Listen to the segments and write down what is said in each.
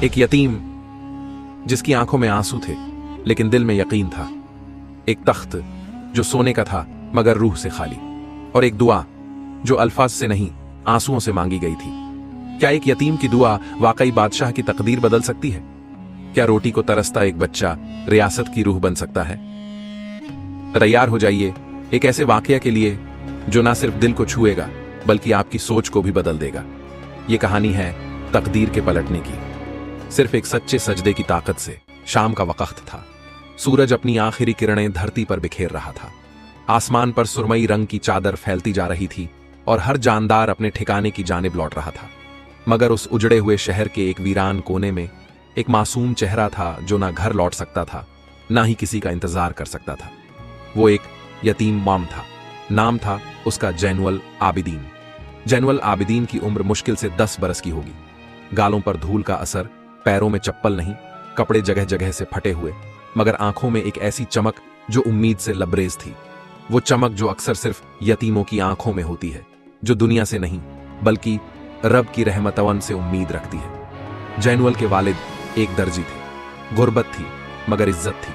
एक यतीम जिसकी आंखों में आंसू थे लेकिन दिल में यकीन था। एक तख्त जो सोने का था मगर रूह से खाली। और एक दुआ जो अल्फाज से नहीं आंसुओं से मांगी गई थी। क्या एक यतीम की दुआ वाकई बादशाह की तकदीर बदल सकती है? क्या रोटी को तरसता एक बच्चा रियासत की रूह बन सकता है? तैयार हो जाइए एक ऐसे वाकया के लिए जो ना सिर्फ दिल को छुएगा बल्कि आपकी सोच को भी बदल देगा। यह कहानी है तकदीर के पलटने की। सिर्फ एक सच्चे सजदे की ताकत से। शाम का वक्त था। सूरज अपनी आखिरी किरणें धरती पर बिखेर रहा था। आसमान पर सुरमई रंग की चादर फैलती जा रही थी और हर जानदार अपने ठिकाने की जानिब लौट रहा था। मगर उस उजड़े हुए शहर के एक वीरान कोने में एक मासूम चेहरा था जो ना घर लौट सकता था ना ही किसी का इंतजार कर सकता था। वो एक यतीम मॉम था। नाम था उसका जैनुअल आबिदीन। जैनुअल आबिदीन की उम्र मुश्किल से 10 बरस की होगी। गालों पर धूल का असर, पैरों में चप्पल नहीं, कपड़े जगह जगह से फटे हुए, मगर आंखों में एक ऐसी चमक जो उम्मीद से लबरेज थी। वो चमक जो अक्सर सिर्फ यतीमों की आंखों में होती है, जो दुनिया से नहीं बल्कि रब की रहमतवन से उम्मीद रखती है। जैनुअल के वालिद एक दर्जी थे। गुर्बत थी मगर इज्जत थी।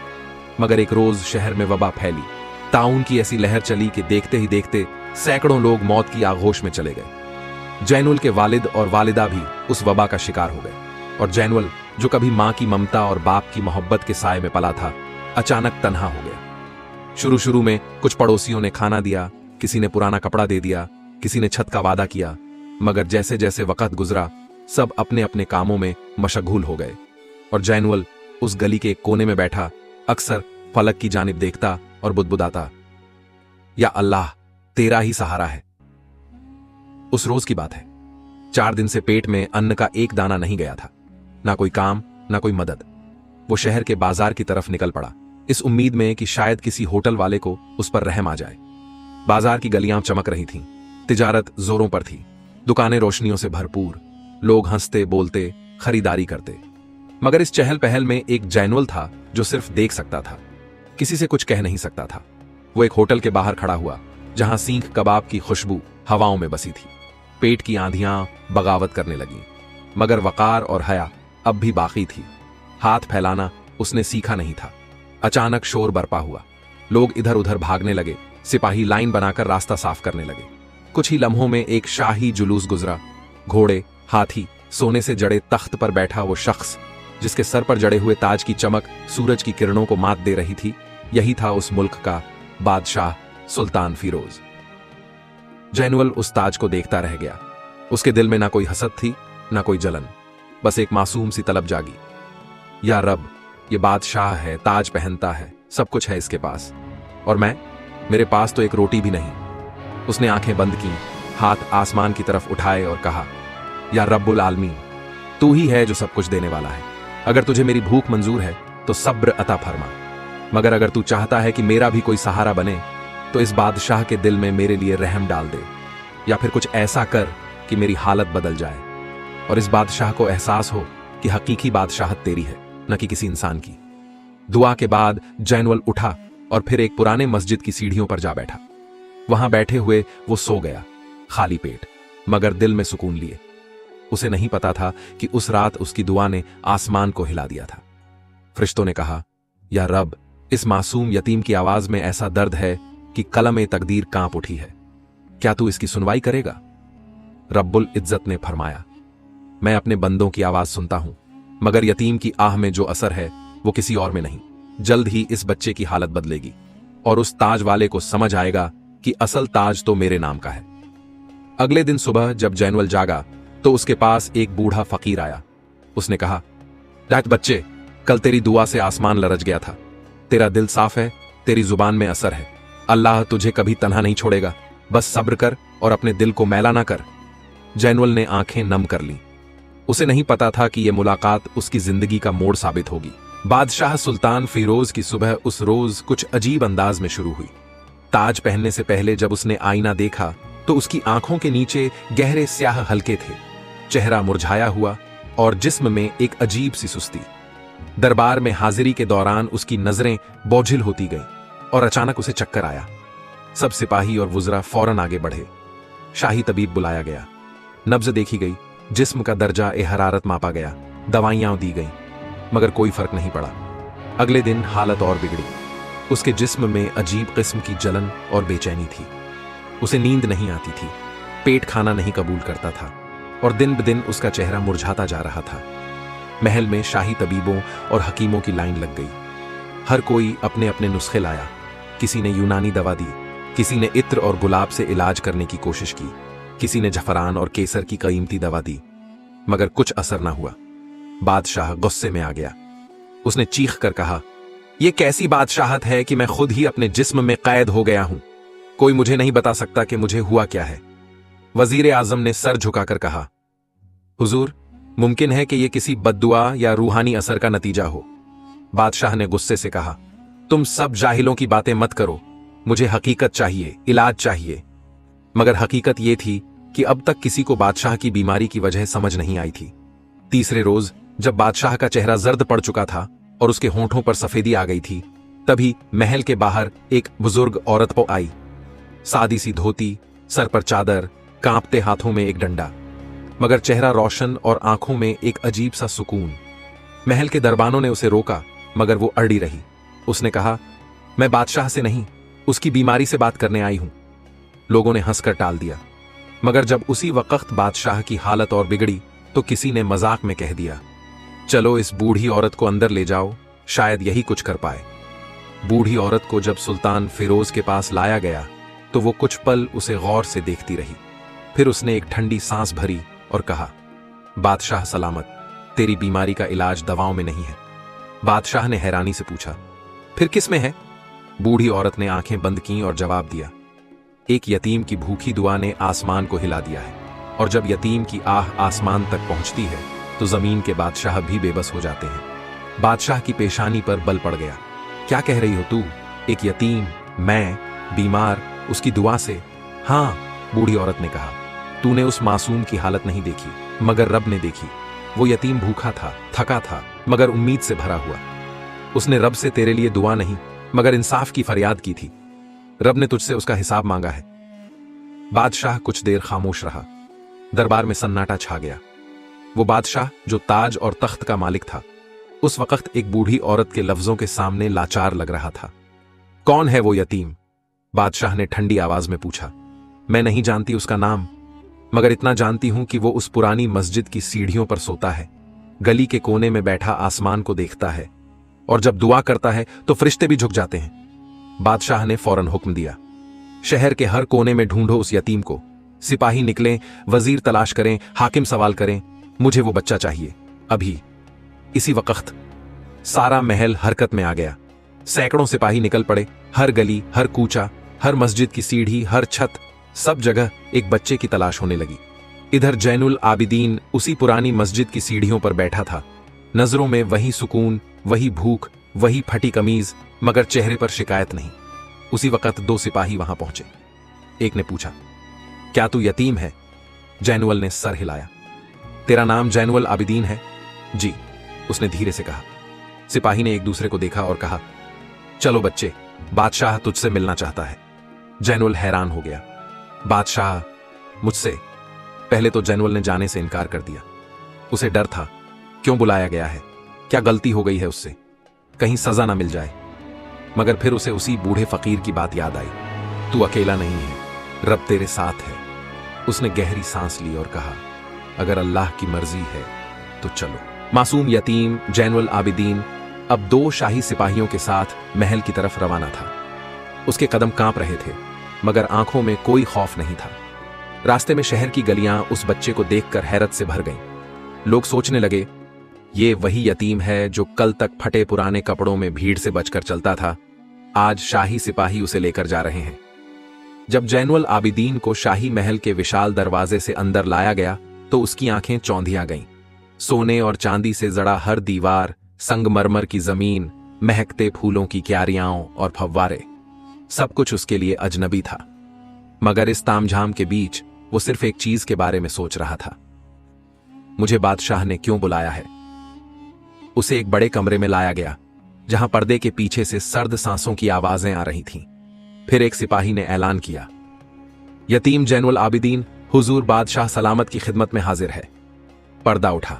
मगर एक रोज शहर में वबा फैली। ताउन की ऐसी लहर चली कि देखते ही देखते सैकड़ों लोग मौत की आगोश में चले गए। जैनुअल के वालिद और वालिदा भी उस वबा का शिकार हो गए। और जैनुअल जो कभी मां की ममता और बाप की मोहब्बत के साए में पला था, अचानक तन्हा हो गया। शुरू शुरू में कुछ पड़ोसियों ने खाना दिया, किसी ने पुराना कपड़ा दे दिया, किसी ने छत का वादा किया, मगर जैसे जैसे वक्त गुजरा सब अपने अपने कामों में मशगूल हो गए। और जैनुअल उस गली के एक कोने में बैठा अक्सर फलक की जानिब देखता और बुदबुदाता, या अल्लाह तेरा ही सहारा है। उस रोज की बात है। 4 दिन से पेट में अन्न का एक दाना नहीं गया था। ना कोई काम ना कोई मदद। वो शहर के बाजार की तरफ निकल पड़ा, इस उम्मीद में कि शायद किसी होटल वाले को उस पर रहम आ जाए। बाजार की गलियां चमक रही थीं, तिजारत जोरों पर थी, दुकानें रोशनियों से भरपूर, लोग हंसते बोलते खरीदारी करते। मगर इस चहल पहल में एक जैनुअल था जो सिर्फ देख सकता था, किसी से कुछ कह नहीं सकता था। वो एक होटल के बाहर खड़ा हुआ जहां सीख कबाब की खुशबू हवाओं में बसी थी। पेट की आंधियां बगावत करने लगी, मगर वकार और हया अब भी बाकी थी। हाथ फैलाना उसने सीखा नहीं था। अचानक शोर बरपा हुआ। लोग इधर उधर भागने लगे। सिपाही लाइन बनाकर रास्ता साफ करने लगे। कुछ ही लम्हों में एक शाही जुलूस गुजरा। घोड़े, हाथी, सोने से जड़े तख्त पर बैठा वो शख्स जिसके सर पर जड़े हुए ताज की चमक सूरज की किरणों को मात दे रही थी, यही था उस मुल्क का बादशाह सुल्तान फिरोज। जैनुअल उस ताज को देखता रह गया। उसके दिल में ना कोई हसद थी ना कोई जलन, बस एक मासूम सी तलब जागी। या रब, ये बादशाह है, ताज पहनता है, सब कुछ है इसके पास, और मेरे पास तो एक रोटी भी नहीं। उसने आंखें बंद की, हाथ आसमान की तरफ उठाए और कहा, या रब्बुल आलमीन, तू ही है जो सब कुछ देने वाला है। अगर तुझे मेरी भूख मंजूर है तो सब्र अता फरमा, मगर अगर तू चाहता है कि मेरा भी कोई सहारा बने तो इस बादशाह के दिल में मेरे लिए रहम डाल दे, या फिर कुछ ऐसा कर कि मेरी हालत बदल जाए और इस बादशाह को एहसास हो कि हकीकी बादशाहत तेरी है, न कि किसी इंसान की। दुआ के बाद जैनुअल उठा और फिर एक पुराने मस्जिद की सीढ़ियों पर जा बैठा। वहां बैठे हुए वो सो गया, खाली पेट, मगर दिल में सुकून लिए। उसे नहीं पता था कि उस रात उसकी दुआ ने आसमान को हिला दिया था। फरिश्तों ने कहा, या रब, इस मासूम यतीम की आवाज में ऐसा दर्द है कि कलम तकदीर कांप उठी है। क्या तू इसकी सुनवाई करेगा? रब्बुल इज्जत ने फरमाया, मैं अपने बंदों की आवाज सुनता हूं, मगर यतीम की आह में जो असर है वो किसी और में नहीं। जल्द ही इस बच्चे की हालत बदलेगी और उस ताज वाले को समझ आएगा कि असल ताज तो मेरे नाम का है। अगले दिन सुबह जब जैनुअल जागा तो उसके पास एक बूढ़ा फकीर आया। उसने कहा, रात बच्चे, कल तेरी दुआ से आसमान लरज गया था। तेरा दिल साफ है, तेरी जुबान में असर है। अल्लाह तुझे कभी तन्हा नहीं छोड़ेगा, बस सब्र कर और अपने दिल को मैला ना कर। जैनुअल ने आंखें नम कर लीं। उसे नहीं पता था कि यह मुलाकात उसकी जिंदगी का मोड़ साबित होगी। बादशाह सुल्तान फिरोज की सुबह उस रोज कुछ अजीब अंदाज में शुरू हुई। ताज पहनने से पहले जब उसने आईना देखा तो उसकी आंखों के नीचे गहरे स्याह हल्के थे। चेहरा मुरझाया हुआ और जिस्म में एक अजीब सी सुस्ती। दरबार में हाजिरी के दौरान उसकी नजरें बोझिल होती गईं और अचानक उसे चक्कर आया। सब सिपाही और वुज़रा फौरन आगे बढ़े। शाही तबीब बुलाया गया। नब्ज देखी गई, जिस्म का दर्जा ए हरारत मापा गया। दवाइयां दी गईं, मगर कोई फर्क नहीं पड़ा। अगले दिन हालत और बिगड़ी। उसके जिस्म में अजीब किस्म की जलन और बेचैनी थी। उसे नींद नहीं आती थी, पेट खाना नहीं कबूल करता था और दिन ब दिन उसका चेहरा मुरझाता जा रहा था। महल में शाही तबीबों और हकीमों की लाइन लग गई। हर कोई अपने अपने नुस्खे लाया। किसी ने यूनानी दवा दी, किसी ने इत्र और गुलाब से इलाज करने की कोशिश की, किसी ने जफरान और केसर की कीमती दवा दी, मगर कुछ असर ना हुआ। बादशाह गुस्से में आ गया। उसने चीख कर कहा, यह कैसी बादशाहत है कि मैं खुद ही अपने जिस्म में कैद हो गया हूं। कोई मुझे नहीं बता सकता कि मुझे हुआ क्या है। वजीर आजम ने सर झुकाकर कहा, हुजूर, मुमकिन है कि यह किसी बद्दुआ या रूहानी असर का नतीजा हो। बादशाह ने गुस्से से कहा, तुम सब जाहिलों की बातें मत करो, मुझे हकीकत चाहिए, इलाज चाहिए। मगर हकीकत यह थी कि अब तक किसी को बादशाह की बीमारी की वजह समझ नहीं आई थी। तीसरे रोज जब बादशाह का चेहरा जर्द पड़ चुका था और उसके होंठों पर सफेदी आ गई थी, तभी महल के बाहर एक बुजुर्ग औरत आई। सादी सी धोती, सर पर चादर, कांपते हाथों में एक डंडा, मगर चेहरा रोशन और आंखों में एक अजीब सा सुकून। महल के दरबानों ने उसे रोका, मगर वो अड़ी रही। उसने कहा, मैं बादशाह से नहीं, उसकी बीमारी से बात करने आई हूं। लोगों ने हंसकर टाल दिया, मगर जब उसी वक्त बादशाह की हालत और बिगड़ी तो किसी ने मजाक में कह दिया, चलो इस बूढ़ी औरत को अंदर ले जाओ, शायद यही कुछ कर पाए। बूढ़ी औरत को जब सुल्तान फिरोज के पास लाया गया तो वो कुछ पल उसे गौर से देखती रही। फिर उसने एक ठंडी सांस भरी और कहा, बादशाह सलामत, तेरी बीमारी का इलाज दवाओं में नहीं है। बादशाह ने हैरानी से पूछा, फिर किस में है? बूढ़ी औरत ने आंखें बंद की और जवाब दिया, एक यतीम की भूखी दुआ ने आसमान को हिला दिया है, और जब यतीम की आह आसमान तक पहुंचती है तो जमीन के बादशाह भी बेबस हो जाते हैं। बादशाह की पेशानी पर बल पड़ गया। क्या कह रही हो तू? एक यतीम, मैं, बीमार, उसकी दुआ से? हां, बूढ़ी औरत ने कहा, तूने उस मासूम की हालत नहीं देखी, मगर रब ने देखी। वो यतीम भूखा था, थका था, मगर उम्मीद से भरा हुआ। उसने रब से तेरे लिए दुआ नहीं मगर इंसाफ की फरियाद की थी। रब ने तुझसे उसका हिसाब मांगा है। बादशाह कुछ देर खामोश रहा। दरबार में सन्नाटा छा गया। वो बादशाह जो ताज और तख्त का मालिक था, उस वक्त एक बूढ़ी औरत के लफ्जों के सामने लाचार लग रहा था। कौन है वो यतीम? बादशाह ने ठंडी आवाज में पूछा। मैं नहीं जानती उसका नाम, मगर इतना जानती हूं कि वो उस पुरानी मस्जिद की सीढ़ियों पर सोता है, गली के कोने में बैठा आसमान को देखता है, और जब दुआ करता है तो फरिश्ते भी झुक जाते हैं। बादशाह ने फौरन हुक्म दिया, शहर के हर कोने में ढूंढो उस यतीम को। सिपाही निकलें, वजीर तलाश करें, हाकिम सवाल करें, मुझे वो बच्चा चाहिए, अभी। इसी वक्त सारा महल हरकत में आ गया। सैकड़ों सिपाही निकल पड़े। हर गली, हर कूचा, हर मस्जिद की सीढ़ी, हर छत, सब जगह एक बच्चे की तलाश होने लगी। इधर जैनुल आबिदीन उसी पुरानी मस्जिद की सीढ़ियों पर बैठा था। नजरों में वही सुकून, वही भूख, वही फटी कमीज, मगर चेहरे पर शिकायत नहीं। उसी वक्त दो सिपाही वहां पहुंचे। एक ने पूछा, क्या तू यतीम है? जैनुअल ने सर हिलाया। तेरा नाम जैनुअल आबिदीन है? जी, उसने धीरे से कहा। सिपाही ने एक दूसरे को देखा और कहा, चलो बच्चे, बादशाह तुझसे मिलना चाहता है। जैनुअल हैरान हो गया। बादशाह मुझसे? पहले तो जैनुअल ने जाने से इनकार कर दिया। उसे डर था, क्यों बुलाया गया है? क्या गलती हो गई है उससे? कहीं सजा ना मिल जाए। मगर फिर उसे उसी बूढ़े फकीर की बात याद आई। तू अकेला नहीं है, रब तेरे साथ है। उसने गहरी सांस ली और कहा, अगर अल्लाह की मर्जी है तो चलो। मासूम यतीम जैनुल आबिदीन अब दो शाही सिपाहियों के साथ महल की तरफ रवाना था। उसके कदम कांप रहे थे, मगर आंखों में कोई खौफ नहीं था। रास्ते में शहर की गलियां उस बच्चे को देखकर हैरत से भर गईं। लोग सोचने लगे, ये वही यतीम है जो कल तक फटे पुराने कपड़ों में भीड़ से बचकर चलता था। आज शाही सिपाही उसे लेकर जा रहे हैं। जब जैनुल आबिदीन को शाही महल के विशाल दरवाजे से अंदर लाया गया तो उसकी आंखें चौंधिया गईं। सोने और चांदी से जड़ा हर दीवार, संगमरमर की जमीन, महकते फूलों की क्यारियां और फव्वारे, सब कुछ उसके लिए अजनबी था। मगर इस तामझाम के बीच वो सिर्फ एक चीज के बारे में सोच रहा था, मुझे बादशाह ने क्यों बुलाया है। उसे एक बड़े कमरे में लाया गया जहां पर्दे के पीछे से सर्द सांसों की आवाजें आ रही थीं। फिर एक सिपाही ने ऐलान किया, यतीम जैनुल आबिदीन हुजूर बादशाह सलामत की खिदमत में हाजिर है। पर्दा उठा।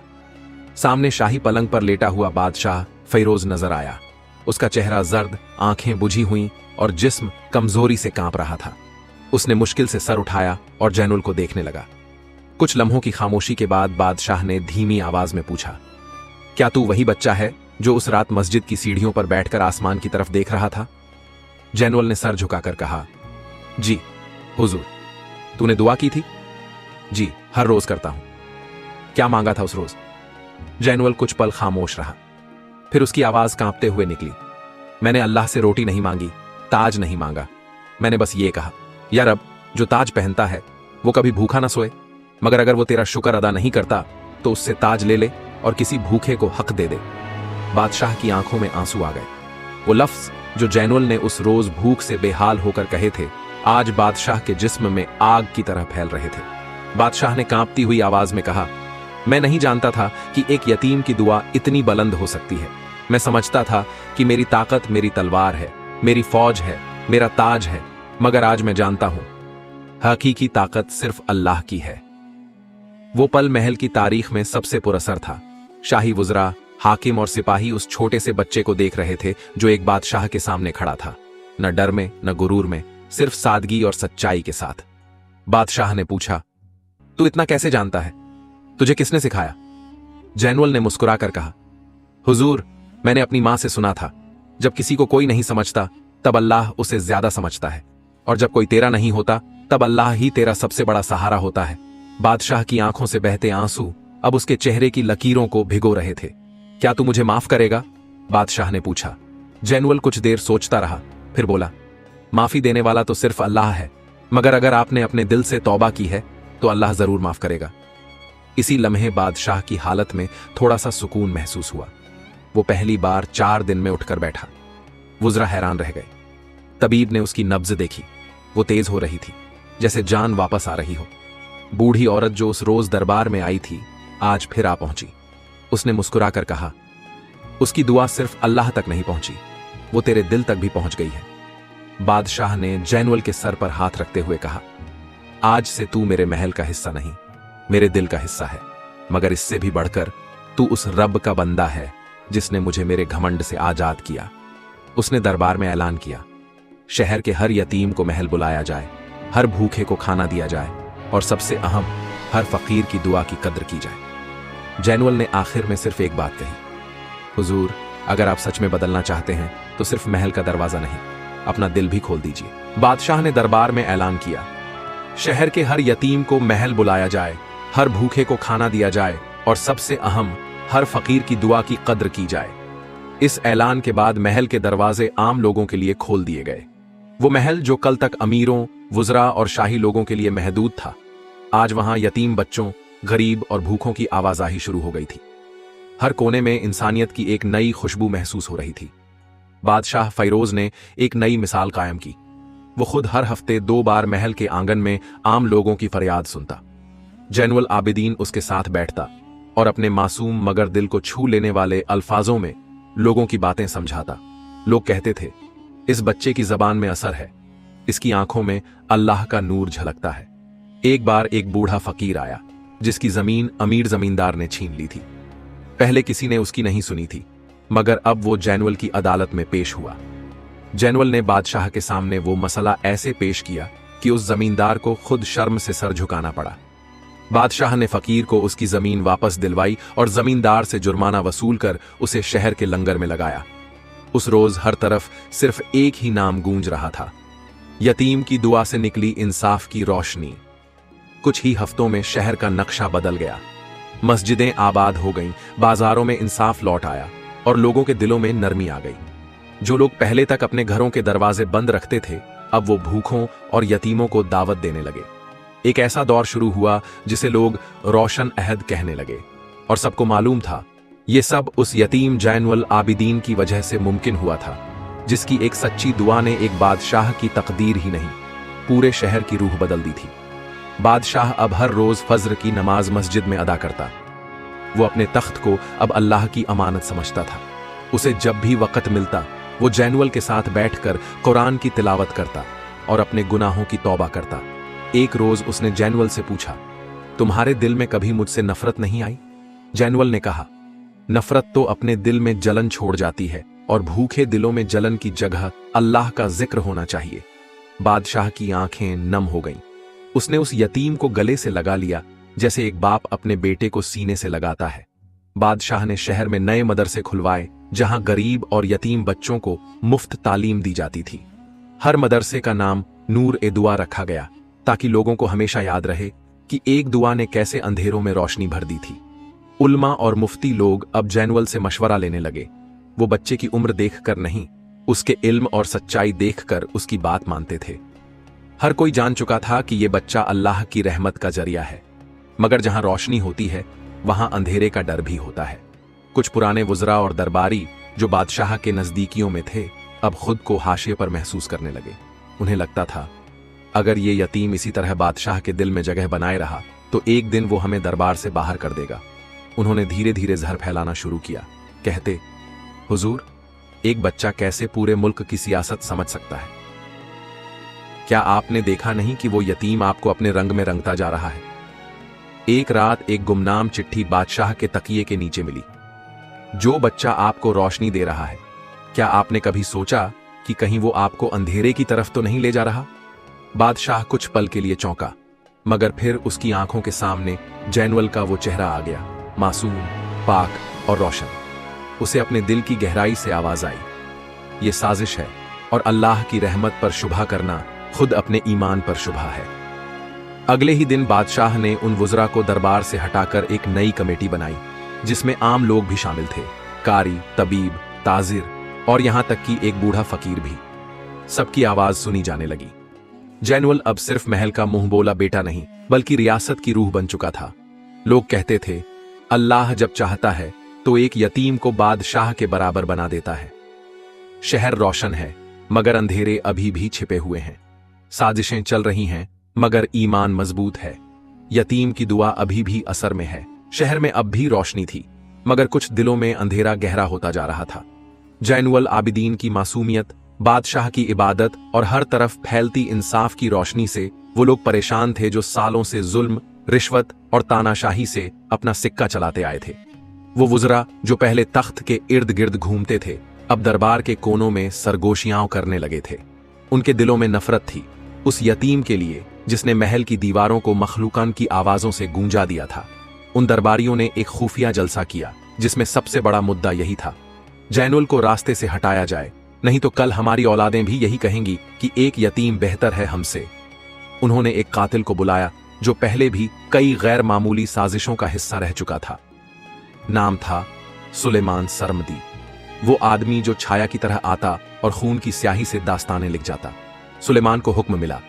सामने शाही पलंग पर लेटा हुआ बादशाह फैरोज नजर आया। उसका चेहरा जर्द, आंखें बुझी हुई और जिस्म कमजोरी से कांप रहा था। उसने मुश्किल से सर उठाया और जैनुल को देखने लगा। कुछ लम्हों की खामोशी के बाद बादशाह ने धीमी आवाज में पूछा, क्या तू वही बच्चा है जो उस रात मस्जिद की सीढ़ियों पर बैठकर आसमान की तरफ देख रहा था? जैनुल ने सर झुकाकर कहा, जी हुजूर। तूने दुआ की थी? जी, हर रोज करता हूं। क्या मांगा था उस रोज? जैनुल कुछ पल खामोश रहा, फिर उसकी आवाज कांपते हुए निकली, मैंने अल्लाह से रोटी नहीं मांगी, ताज नहीं मांगा। मैंने बस ये कहा, या रब, जो ताज पहनता है वो कभी भूखा ना सोए, मगर अगर वो तेरा शुक्र अदा नहीं करता तो उससे ताज ले ले और किसी भूखे को हक दे दे। बादशाह की आंखों में आंसू आ गए। वो लफ्ज जो जैनुल ने उस रोज भूख से बेहाल होकर कहे थे, आज बादशाह के जिस्म में आग की तरह फैल रहे थे। बादशाह ने कांपती हुई आवाज में कहा, मैं नहीं जानता था कि एक यतीम की दुआ इतनी बुलंद हो सकती है। मैं समझता था कि मेरी ताकत मेरी तलवार है, मेरी फौज है, मेरा ताज है, मगर आज मैं जानता हूं हकीकी ताकत सिर्फ अल्लाह की है। वो पल महल की तारीख में सबसे पुरअसर था। शाही वुज़रा, हाकिम और सिपाही उस छोटे से बच्चे को देख रहे थे जो एक बादशाह के सामने खड़ा था, न डर में न गुरूर में, सिर्फ सादगी और सच्चाई के साथ। बादशाह ने पूछा, तू इतना कैसे जानता है? तुझे किसने सिखाया? जैनुल ने मुस्कुराकर कहा, हुजूर, मैंने अपनी मां से सुना था, जब किसी को कोई नहीं समझता तब अल्लाह उसे ज्यादा समझता है, और जब कोई तेरा नहीं होता तब अल्लाह ही तेरा सबसे बड़ा सहारा होता है। बादशाह की आंखों से बहते आंसू अब उसके चेहरे की लकीरों को भिगो रहे थे। क्या तू मुझे माफ करेगा? बादशाह ने पूछा। जैनुल कुछ देर सोचता रहा, फिर बोला, माफी देने वाला तो सिर्फ अल्लाह है, मगर अगर आपने अपने दिल से तौबा की है तो अल्लाह जरूर माफ करेगा। इसी लम्हे बादशाह की हालत में थोड़ा सा सुकून महसूस हुआ। वो पहली बार 4 दिन में उठकर बैठा। वुज़रा हैरान रह गए। तबीब ने उसकी नब्ज देखी, वो तेज हो रही थी, जैसे जान वापस आ रही हो। बूढ़ी औरत जो उस रोज दरबार में आई थी, आज फिर आ पहुंची। उसने मुस्कुराकर कहा, उसकी दुआ सिर्फ अल्लाह तक नहीं पहुंची, वो तेरे दिल तक भी पहुंच गई है। बादशाह ने जैनुल के सर पर हाथ रखते हुए कहा, आज से तू मेरे महल का हिस्सा नहीं, मेरे दिल का हिस्सा है, मगर इससे भी बढ़कर तू उस रब का बंदा है जिसने मुझे मेरे घमंड से आजाद किया। उसने दरबार में ऐलान किया, शहर के हर यतीम को महल बुलाया जाए, हर भूखे को खाना दिया जाए, और सबसे अहम, हर फकीर की दुआ की कद्र की जाए। जैनुल ने आखिर में सिर्फ एक बात कही, हुजूर, अगर आप सच में बदलना चाहते हैं तो सिर्फ महल का दरवाजा नहीं, अपना दिल भी खोल दीजिए। बादशाह ने दरबार में ऐलान किया, शहर के हर यतीम को महल बुलाया जाए, हर भूखे को खाना दिया जाए, और सबसे अहम, हर फकीर की दुआ की कद्र की जाए। इस ऐलान के बाद महल के दरवाजे आम लोगों के लिए खोल दिए गए। वो महल जो कल तक अमीरों, वुज़रा और शाही लोगों के लिए महदूद था, आज वहां यतीम बच्चों, गरीब और भूखों की आवाजाही शुरू हो गई थी। हर कोने में इंसानियत की एक नई खुशबू महसूस हो रही थी। बादशाह फैरोज ने एक नई मिसाल कायम की। वो खुद हर हफ्ते 2 बार महल के आंगन में आम लोगों की फरियाद सुनता। जैनुल आबिदीन उसके साथ बैठता और अपने मासूम मगर दिल को छू लेने वाले अल्फाजों में लोगों की बातें समझाता। लोग कहते थे, इस बच्चे की जबान में असर है, इसकी आंखों में अल्लाह का नूर झलकता है। एक बार एक बूढ़ा फकीर आया जिसकी जमीन अमीर जमींदार ने छीन ली थी। पहले किसी ने उसकी नहीं सुनी थी, मगर अब वो जैनुल की अदालत में पेश हुआ। जैनुल ने बादशाह के सामने वो मसला ऐसे पेश किया कि उस जमींदार को खुद शर्म से सर झुकाना पड़ा। बादशाह ने फकीर को उसकी जमीन वापस दिलवाई और जमींदार से जुर्माना वसूल कर उसे शहर के लंगर में लगाया। उस रोज हर तरफ सिर्फ एक ही नाम गूंज रहा था, यतीम की दुआ से निकली इंसाफ की रोशनी। कुछ ही हफ्तों में शहर का नक्शा बदल गया। मस्जिदें आबाद हो गईं, बाजारों में इंसाफ लौट आया और लोगों के दिलों में नरमी आ गई। जो लोग पहले तक अपने घरों के दरवाजे बंद रखते थे, अब वो भूखों और यतीमों को दावत देने लगे। एक ऐसा दौर शुरू हुआ जिसे लोग रोशन अहद कहने लगे, और सबको मालूम था ये सब उस यतीम जैनुल आबिदीन की वजह से मुमकिन हुआ था, जिसकी एक सच्ची दुआ ने एक बादशाह की तकदीर ही नहीं, पूरे शहर की रूह बदल दी थी। बादशाह अब हर रोज फज्र की नमाज मस्जिद में अदा करता। वो अपने तख्त को अब अल्लाह की अमानत समझता था। उसे जब भी वक़्त मिलता वो जैनुल के साथ बैठकर कुरान की तिलावत करता और अपने गुनाहों की तौबा करता। एक रोज उसने जैनुल से पूछा, तुम्हारे दिल में कभी मुझसे नफरत नहीं आई? जैनुल ने कहा, नफरत तो अपने दिल में जलन छोड़ जाती है और भूखे दिलों में जलन की जगह अल्लाह का जिक्र होना चाहिए। बादशाह की आंखें नम हो गईं। उसने उस यतीम को गले से लगा लिया जैसे एक बाप अपने बेटे को सीने से लगाता है। बादशाह ने शहर में नए मदरसे खुलवाए जहां गरीब और यतीम बच्चों को मुफ्त तालीम दी जाती थी। हर मदरसे का नाम नूर ए दुआ रखा गया ताकि लोगों को हमेशा याद रहे कि एक दुआ ने कैसे अंधेरों में रोशनी भर दी थी। उल्मा और मुफ्ती लोग अब जैनुअल से मशवरा लेने लगे। वो बच्चे की उम्र देखकर नहीं, उसके इल्म और सच्चाई देखकर उसकी बात मानते थे। हर कोई जान चुका था कि यह बच्चा अल्लाह की रहमत का जरिया है, मगर जहां रोशनी होती है वहां अंधेरे का डर भी होता है। कुछ पुराने वुज़रा और दरबारी जो बादशाह के नजदीकियों में थे अब खुद को हाशिए पर महसूस करने लगे। उन्हें लगता था अगर ये यतीम इसी तरह बादशाह के दिल में जगह बनाए रहा तो एक दिन वो हमें दरबार से बाहर कर देगा। उन्होंने धीरे धीरे जहर फैलाना शुरू किया। कहते, हुजूर, एक बच्चा कैसे पूरे मुल्क की सियासत समझ सकता है? क्या आपने देखा नहीं कि वो यतीम आपको अपने रंग में रंगता जा रहा है? एक रात एक गुमनाम चिट्ठी बादशाह के तकिए के नीचे मिली। जो बच्चा आपको रोशनी दे रहा है, क्या आपने कभी सोचा कि कहीं वो आपको अंधेरे की तरफ तो नहीं ले जा रहा? बादशाह कुछ पल के लिए चौंका, मगर फिर उसकी आंखों के सामने जैनुअल का वो चेहरा आ गया, मासूम, पाक और रोशन। उसे अपने दिल की गहराई से आवाज आई, ये साजिश है और अल्लाह की रहमत पर शुभा करना खुद अपने ईमान पर शुभा है। अगले ही दिन बादशाह ने उन वुज़रा को दरबार से हटाकर एक नई कमेटी बनाई जिसमें आम लोग भी शामिल थे, कारी, तबीब, ताजिर और यहां तक कि एक बूढ़ा फकीर भी। सबकी आवाज सुनी जाने लगी। जैनुअल अब सिर्फ महल का मुंह बोला बेटा नहीं बल्कि रियासत की रूह बन चुका था। लोग कहते थे, अल्लाह जब चाहता है तो एक यतीम को बादशाह के बराबर बना देता है। शहर रोशन है मगर अंधेरे अभी भी छिपे हुए हैं। साजिशें चल रही हैं मगर ईमान मजबूत है। यतीम की दुआ अभी भी असर में है। शहर में अब भी रोशनी थी मगर कुछ दिलों में अंधेरा गहरा होता जा रहा था। जैनुअल आबिदीन की मासूमियत, बादशाह की इबादत और हर तरफ फैलती इंसाफ की रोशनी से वो लोग परेशान थे जो सालों से जुल्म, रिश्वत और तानाशाही से अपना सिक्का चलाते आए थे। वो वुज़रा जो पहले तख्त के इर्द गिर्द घूमते थे अब दरबार के कोनों में सरगोशियां करने लगे थे। उनके दिलों में नफरत थी उस यतीम के लिए जिसने महल की दीवारों को मखलूकान की आवाजों से गूंजा दिया था। उन दरबारियों ने एक खुफिया जलसा किया जिसमें सबसे बड़ा मुद्दा यही था, जैनुअल को रास्ते से हटाया जाए, नहीं तो कल हमारी औलादें भी यही कहेंगी कि एक यतीम बेहतर है हमसे। उन्होंने एक कातिल को बुलाया जो पहले भी कई गैर मामूली साजिशों का हिस्सा रह चुका था। नाम था सुलेमान सरमदी। वो आदमी जो छाया की तरह आता और खून की स्याही से दास्तानें लिख जाता। सुलेमान को हुक्म मिला,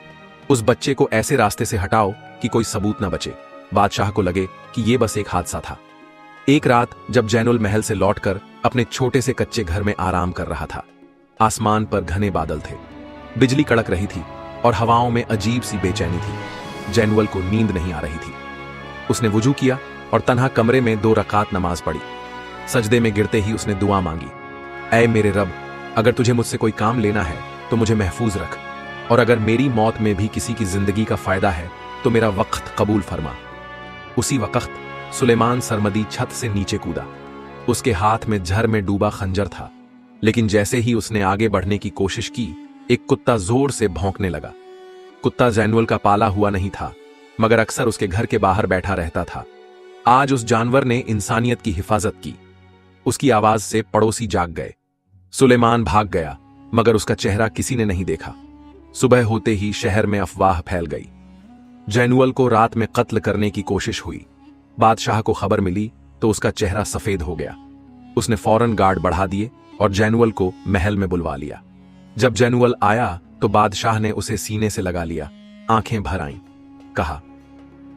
उस बच्चे को ऐसे रास्ते से हटाओ कि कोई सबूत न बचे। बादशाह को लगे कि यह बस एक हादसा था। एक रात जब जैनुअल महल से लौटकर अपने छोटे से कच्चे घर में आराम कर रहा था, आसमान पर घने बादल थे, बिजली कड़क रही थी और हवाओं में अजीब सी बेचैनी थी। जैनुअल को नींद नहीं आ रही थी। उसने वुजू किया और तन्हा कमरे में 2 रकात नमाज पढ़ी। सजदे में गिरते ही उसने दुआ मांगी, ऐ मेरे रब, अगर तुझे मुझसे कोई काम लेना है तो मुझे महफूज रख, और अगर मेरी मौत में भी किसी की जिंदगी का फायदा है तो मेरा वक्त कबूल फरमा। उसी वक्त सुलेमान सरमदी छत से नीचे कूदा। उसके हाथ में झर में डूबा खंजर था, लेकिन जैसे ही उसने आगे बढ़ने की कोशिश की, एक कुत्ता जोर से भौंकने लगा। कुत्ता जैनुअल का पाला हुआ नहीं था, मगर अक्सर उसके घर के बाहर बैठा रहता था। आज उस जानवर ने इंसानियत की हिफाजत की। उसकी आवाज से पड़ोसी जाग गए। सुलेमान भाग गया, मगर उसका चेहरा किसी ने नहीं देखा। सुबह होते ही शहर में अफवाह फैल गई। जैनुअल को रात में कत्ल करने की कोशिश हुई। बादशाह को खबर मिली तो उसका चेहरा सफेद हो गया। उसने फौरन गार्ड बढ़ा दिए और जैनुअल को महल में बुलवा लिया। जब जैनुअल आया तो बादशाह ने उसे सीने से लगा लिया, आंखें भर आईं। कहा,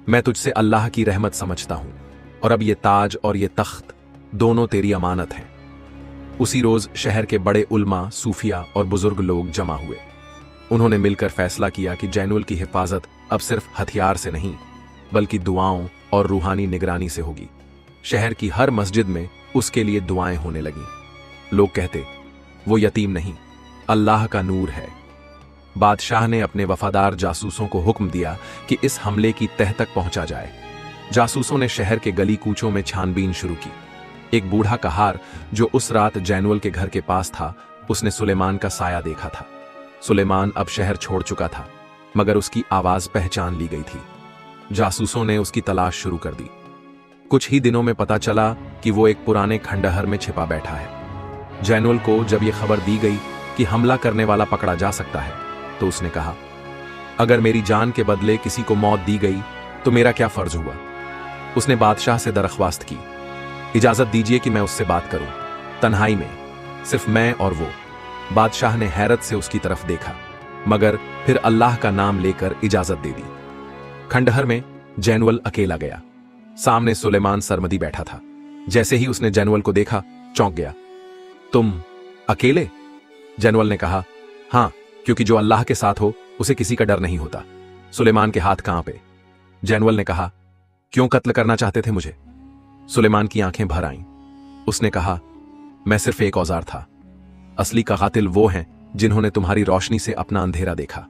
मैं तुझसे अल्लाह की रहमत समझता हूं और अब ये ताज और ये तख्त दोनों तेरी अमानत हैं। उसी रोज शहर के बड़े उल्मा, सूफिया और बुजुर्ग लोग जमा हुए। उन्होंने मिलकर फैसला किया कि जैनुअल की हिफाजत अब सिर्फ हथियार से नहीं बल्कि दुआओं और रूहानी निगरानी से होगी। शहर की हर मस्जिद में उसके लिए दुआएं होने लगीं। लोग कहते, वो यतीम नहीं, अल्लाह का नूर है। बादशाह ने अपने वफादार जासूसों को हुक्म दिया कि इस हमले की तह तक पहुंचा जाए। जासूसों ने शहर के गली कूचों में छानबीन शुरू की। एक बूढ़ा कहार जो उस रात जैनुअल के घर के पास था, उसने सुलेमान का साया देखा था। सुलेमान अब शहर छोड़ चुका था, मगर उसकी आवाज पहचान ली गई थी। जासूसों ने उसकी तलाश शुरू कर दी। कुछ ही दिनों में पता चला कि वो एक पुराने खंडहर में छिपा बैठा है। जैनुअल को जब यह खबर दी गई कि हमला करने वाला पकड़ा जा सकता है, तो उसने कहा, अगर मेरी जान के बदले किसी को मौत दी गई तो मेरा क्या फर्ज हुआ। उसने बादशाह से दरख्वास्त की, इजाजत दीजिए कि मैं उससे बात करूं, तन्हाई में, सिर्फ मैं और वो। बादशाह ने हैरत से उसकी तरफ देखा, मगर फिर अल्लाह का नाम लेकर इजाजत दे दी। खंडहर में जैनुअल अकेला गया। सामने सुलेमान सरमदी बैठा था। जैसे ही उसने जैनुअल को देखा, चौंक गया। तुम अकेले? जैनुअल ने कहा, हां, क्योंकि जो अल्लाह के साथ हो उसे किसी का डर नहीं होता। सुलेमान के हाथ कांपे। जैनुअल ने कहा, क्यों कत्ल करना चाहते थे मुझे? सुलेमान की आंखें भर आईं। उसने कहा, मैं सिर्फ एक औजार था। असली का कातिल वो हैं जिन्होंने तुम्हारी रोशनी से अपना अंधेरा देखा।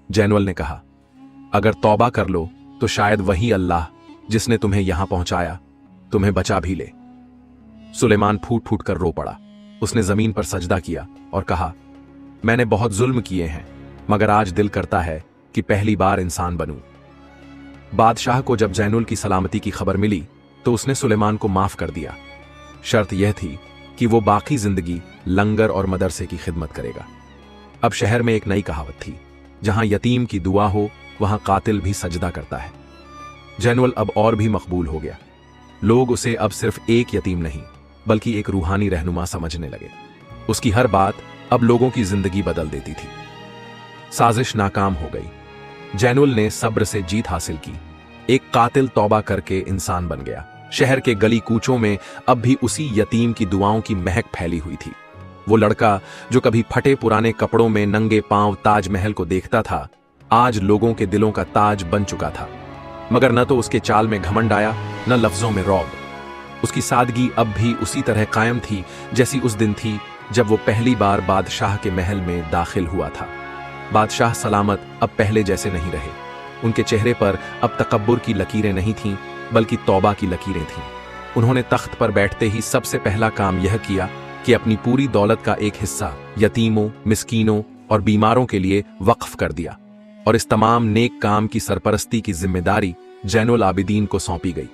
जैनुअल ने कहा, अगर तौबा कर लो तो शायद वही अल्लाह जिसने तुम्हें यहां पहुंचाया तुम्हें बचा भी ले। सुलेमान फूट फूट कर रो पड़ा। उसने जमीन पर सजदा किया और कहा, मैंने बहुत जुल्म किए हैं, मगर आज दिल करता है कि पहली बार इंसान बनूं। बादशाह को जब जैनुल की सलामती की खबर मिली तो उसने सुलेमान को माफ कर दिया। शर्त यह थी कि वो बाकी जिंदगी लंगर और मदरसे की खिदमत करेगा। अब शहर में एक नई कहावत थी, जहां यतीम की दुआ हो वहां कातिल भी सजदा करता है। जैनुअल अब और भी मकबूल हो गया। लोग उसे अब सिर्फ एक यतीम नहीं बल्कि एक रूहानी रहनुमा समझने लगे। उसकी हर बात अब लोगों की जिंदगी बदल देती थी। साजिश नाकाम हो गई। जैनुअल ने सब्र से जीत हासिल की। एक कातिल तौबा करके इंसान बन गया। शहर के गली कूचों में अब भी उसी यतीम की दुआओं की महक फैली हुई थी। वो लड़का जो कभी फटे पुराने कपड़ों में नंगे पांव ताजमहल को देखता था, आज लोगों के दिलों का ताज बन चुका था। मगर न तो उसके चाल में घमंड आया, न लफ्जों में रौब। उसकी सादगी अब भी उसी तरह कायम थी जैसी उस दिन थी जब वो पहली बार बादशाह के महल में दाखिल हुआ था। बादशाह सलामत अब पहले जैसे नहीं रहे। उनके चेहरे पर अब तकब्बुर की लकीरें नहीं थीं, बल्कि तौबा की लकीरें थीं। उन्होंने तख्त पर बैठते ही सबसे पहला काम यह किया कि अपनी पूरी दौलत का एक हिस्सा यतीमों, मिस्कीनों और बीमारों के लिए वक्फ कर दिया, और इस तमाम नेक काम की सरपरस्ती की जिम्मेदारी जैनुल आबिदीन को सौंपी गई।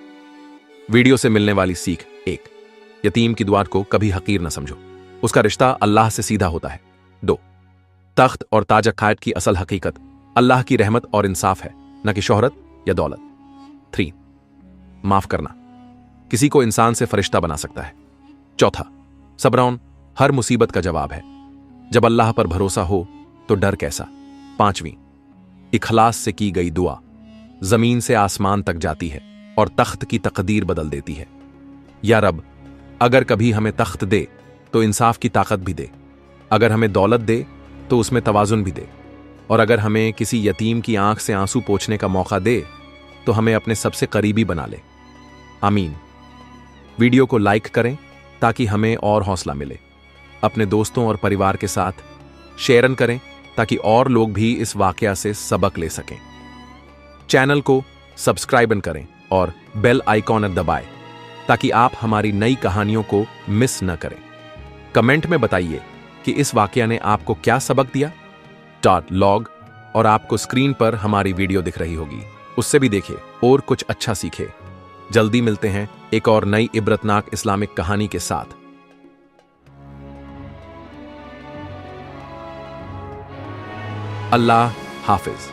वीडियो से मिलने वाली सीख: 1. यतीम की दुआ को कभी हकीर न समझो, उसका रिश्ता अल्लाह से सीधा होता है। 2. तख्त और ताज अकायद की असल हकीकत अल्लाह की रहमत और इंसाफ है, न कि शोहरत या दौलत। 3. माफ करना किसी को इंसान से फरिश्ता बना सकता है। 4. सब्रौन हर मुसीबत का जवाब है। जब अल्लाह पर भरोसा हो तो डर कैसा। 5. इखलास से की गई दुआ जमीन से आसमान तक जाती है और तख्त की तकदीर बदल देती है। या रब, अगर कभी हमें तख्त दे तो इंसाफ की ताकत भी दे, अगर हमें दौलत दे तो उसमें तवाजुन भी दे, और अगर हमें किसी यतीम की आंख से आंसू पोंछने का मौका दे तो हमें अपने सबसे करीबी बना ले। आमीन। वीडियो को लाइक करें ताकि हमें और हौसला मिले। अपने दोस्तों और परिवार के साथ शेयर करें ताकि और लोग भी इस वाकया से सबक ले सकें। चैनल को सब्सक्राइब करें और बेल आइकॉन दबाएं ताकि आप हमारी नई कहानियों को मिस न करें। कमेंट में बताइए कि इस वाकया ने आपको क्या सबक दिया। .log और आपको स्क्रीन पर हमारी वीडियो दिख रही होगी, उससे भी देखिए और कुछ अच्छा सीखे। जल्दी मिलते हैं एक और नई इबरतनाक इस्लामिक कहानी के साथ। अल्लाह हाफिज।